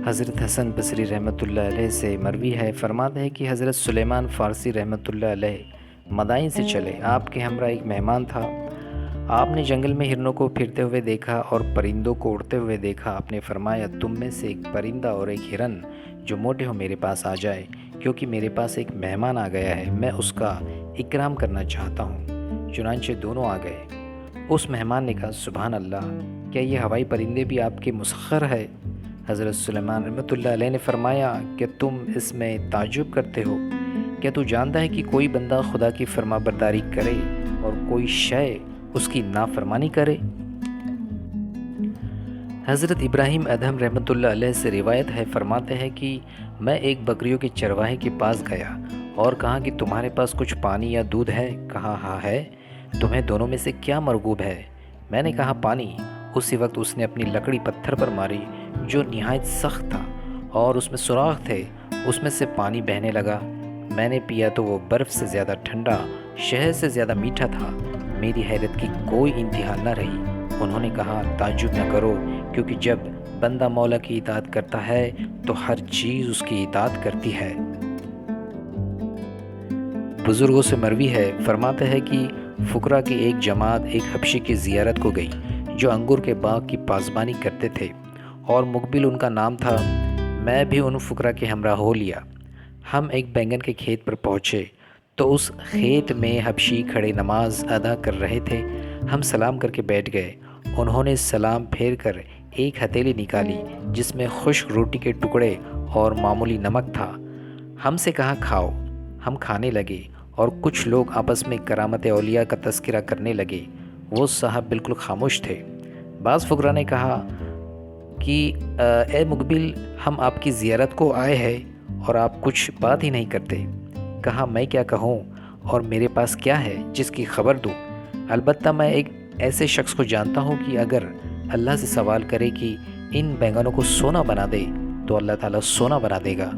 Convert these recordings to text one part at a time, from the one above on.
حضرت حسن بصری رحمۃ اللہ علیہ سے مروی ہے، فرماتے ہیں کہ حضرت سلیمان فارسی رحمۃ اللہ علیہ مدائن سے چلے، آپ کے ہمراہ ایک مہمان تھا۔ آپ نے جنگل میں ہرنوں کو پھرتے ہوئے دیکھا اور پرندوں کو اڑتے ہوئے دیکھا۔ آپ نے فرمایا، تم میں سے ایک پرندہ اور ایک ہرن جو موٹے ہو میرے پاس آ جائے، کیونکہ میرے پاس ایک مہمان آ گیا ہے، میں اس کا اکرام کرنا چاہتا ہوں۔ چنانچہ دونوں آ گئے۔ اس مہمان نے کہا، سبحان اللہ، کیا یہ ہوائی پرندے بھی آپ کے مسخر ہے؟ حضرت سلیمان رحمۃ اللہ علیہ نے فرمایا کہ تم اس میں تعجب کرتے ہو؟ کیا تو جانتا ہے کہ کوئی بندہ خدا کی فرما برداری کرے اور کوئی شے اس کی نافرمانی کرے؟ حضرت ابراہیم ادہم رحمۃ اللہ علیہ سے روایت ہے، فرماتے ہیں کہ میں ایک بکریوں کے چرواہے کے پاس گیا اور کہا کہ تمہارے پاس کچھ پانی یا دودھ ہے؟ کہا ہاں ہے۔ تمہیں دونوں میں سے کیا مرغوب ہے؟ میں نے کہا پانی۔ اسی وقت اس نے اپنی لکڑی پتھر پر ماری جو نہایت سخت تھا اور اس میں سوراخ تھے، اس میں سے پانی بہنے لگا۔ میں نے پیا تو وہ برف سے زیادہ ٹھنڈا، شہد سے زیادہ میٹھا تھا۔ میری حیرت کی کوئی انتہا نہ رہی۔ انہوں نے کہا، تعجب نہ کرو، کیونکہ جب بندہ مولا کی اطاعت کرتا ہے تو ہر چیز اس کی اطاعت کرتی ہے۔ بزرگوں سے مروی ہے، فرماتے ہیں کہ فقراء کی ایک جماعت ایک حبشی کی زیارت کو گئی جو انگور کے باغ کی پاسبانی کرتے تھے اور مقبل ان کا نام تھا۔ میں بھی ان فقراء کے ہمراہ ہو لیا۔ ہم ایک بینگن کے کھیت پر پہنچے تو اس کھیت میں حبشی کھڑے نماز ادا کر رہے تھے۔ ہم سلام کر کے بیٹھ گئے۔ انہوں نے سلام پھیر کر ایک ہتھیلی نکالی جس میں خشک روٹی کے ٹکڑے اور معمولی نمک تھا۔ ہم سے کہا، کھاؤ۔ ہم کھانے لگے اور کچھ لوگ آپس میں کرامت اولیاء کا تذکرہ کرنے لگے۔ وہ صاحب بالکل خاموش تھے۔ بعض فقراء نے کہا کہ اے مقبل، ہم آپ کی زیارت کو آئے ہیں اور آپ کچھ بات ہی نہیں کرتے۔ کہا، میں کیا کہوں اور میرے پاس کیا ہے جس کی خبر دوں؟ البتہ میں ایک ایسے شخص کو جانتا ہوں کہ اگر اللہ سے سوال کرے کہ ان بینگنوں کو سونا بنا دے تو اللہ تعالیٰ سونا بنا دے گا۔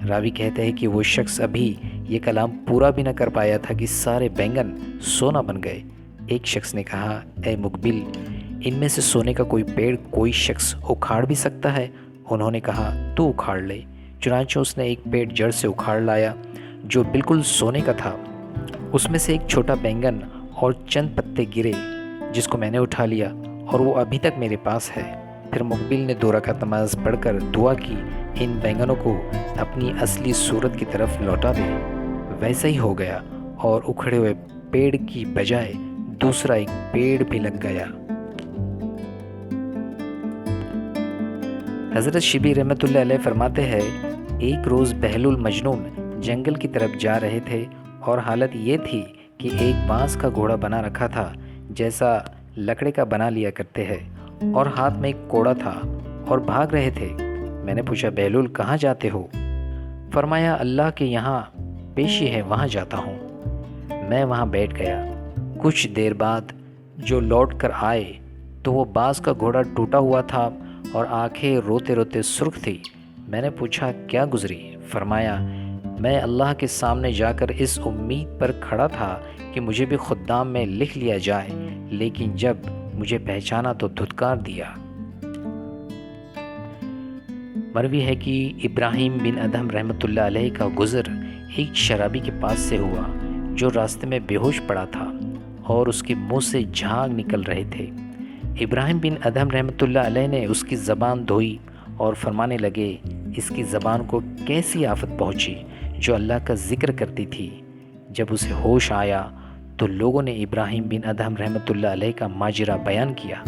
راوی کہتے ہیں کہ وہ شخص ابھی یہ کلام پورا بھی نہ کر پایا تھا کہ سارے بینگن سونا بن گئے۔ ایک شخص نے کہا، اے مقبل، ان میں سے سونے کا کوئی پیڑ کوئی شخص اکھاڑ بھی سکتا ہے؟ انہوں نے کہا، تو اکھاڑ لے۔ چنانچہ اس نے ایک پیڑ جڑ سے اکھاڑ لایا جو بالکل سونے کا تھا۔ اس میں سے ایک چھوٹا بینگن اور چند پتے گرے جس کو میں نے اٹھا لیا اور وہ ابھی تک میرے پاس ہے۔ پھر مقبل نے 2 رکعت نماز پڑھ کر دعا کی، ان بینگنوں کو اپنی اصلی صورت کی طرف لوٹا دے۔ ویسا ہی ہو گیا اور اکھڑے ہوئے پیڑ کی بجائے دوسرا ایک پیڑ بھی لگ گیا۔ حضرت شبلی رحمۃ اللہ علیہ فرماتے ہیں، ایک روز بہلول مجنون جنگل کی طرف جا رہے تھے اور حالت یہ تھی کہ ایک بانس کا گھوڑا بنا رکھا تھا جیسا لکڑے کا بنا لیا کرتے ہیں، اور ہاتھ میں ایک کوڑا تھا اور بھاگ رہے تھے۔ میں نے پوچھا، بہلول کہاں جاتے ہو؟ فرمایا، اللہ کے یہاں پیشی ہے، وہاں جاتا ہوں۔ میں وہاں بیٹھ گیا۔ کچھ دیر بعد جو لوٹ کر آئے تو وہ بانس کا گھوڑا ٹوٹا ہوا تھا اور آنکھیں روتے روتے سرخ تھی۔ میں نے پوچھا، کیا گزری؟ فرمایا، میں اللہ کے سامنے جا کر اس امید پر کھڑا تھا کہ مجھے بھی خدام میں لکھ لیا جائے، لیکن جب مجھے پہچانا تو دھتکار دیا۔ مروی ہے کہ ابراہیم بن ادہم رحمۃ اللہ علیہ کا گزر ایک شرابی کے پاس سے ہوا جو راستے میں بے ہوش پڑا تھا اور اس کے منہ سے جھاگ نکل رہے تھے۔ ابراہیم بن ادہم رحمۃ اللہ علیہ نے اس کی زبان دھوئی اور فرمانے لگے، اس کی زبان کو کیسی آفت پہنچی جو اللہ کا ذکر کرتی تھی۔ جب اسے ہوش آیا تو لوگوں نے ابراہیم بن ادہم رحمۃ اللہ علیہ کا ماجرا بیان کیا۔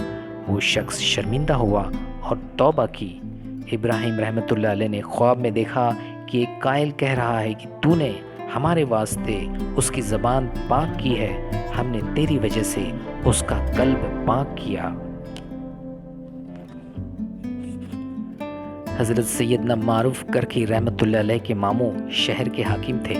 وہ شخص شرمندہ ہوا اور توبہ کی۔ ابراہیم رحمۃ اللہ علیہ نے خواب میں دیکھا کہ ایک قائل کہہ رہا ہے کہ تو نے ہمارے واسطے اس کی زبان پاک کی ہے، ہم نے تیری وجہ سے اس کا قلب پاک کیا۔ حضرت سیدنا معروف کرخی رحمۃ اللہ علیہ کے ماموں شہر کے حاکم تھے۔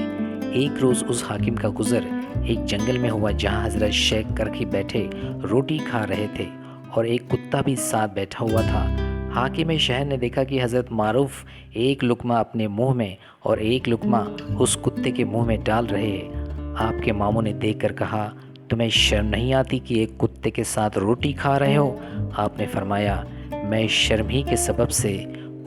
ایک روز اس حاکم کا گزر ایک جنگل میں ہوا جہاں حضرت شیخ کرخی بیٹھے روٹی کھا رہے تھے اور ایک کتا بھی ساتھ بیٹھا ہوا تھا۔ حاکم شہر نے دیکھا کہ حضرت معروف ایک لقمہ اپنے منہ میں اور ایک لقمہ اس کتے کے منہ میں ڈال رہے ہیں۔ آپ کے ماموں نے دیکھ کر کہا، تمہیں شرم نہیں آتی کہ ایک کتے کے ساتھ روٹی کھا رہے ہو؟ آپ نے فرمایا، میں شرم ہی کے سبب سے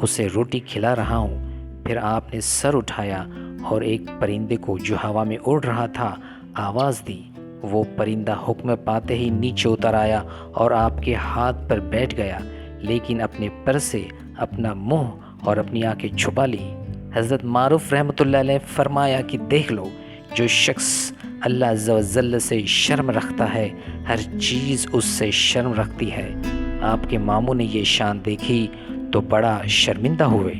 اسے روٹی کھلا رہا ہوں۔ پھر آپ نے سر اٹھایا اور ایک پرندے کو جو ہوا میں اڑ رہا تھا آواز دی۔ وہ پرندہ حکم پاتے ہی نیچے اتر آیا اور آپ کے ہاتھ پر بیٹھ گیا، لیکن اپنے پر سے اپنا منہ اور اپنی آنکھیں چھپا لی۔ حضرت معروف رحمۃ اللہ علیہ فرمایا کہ دیکھ لو، جو شخص اللہ عز و جل سے شرم رکھتا ہے، ہر چیز اس سے شرم رکھتی ہے۔ آپ کے ماموں نے یہ شان دیکھی تو بڑا شرمندہ ہوئے۔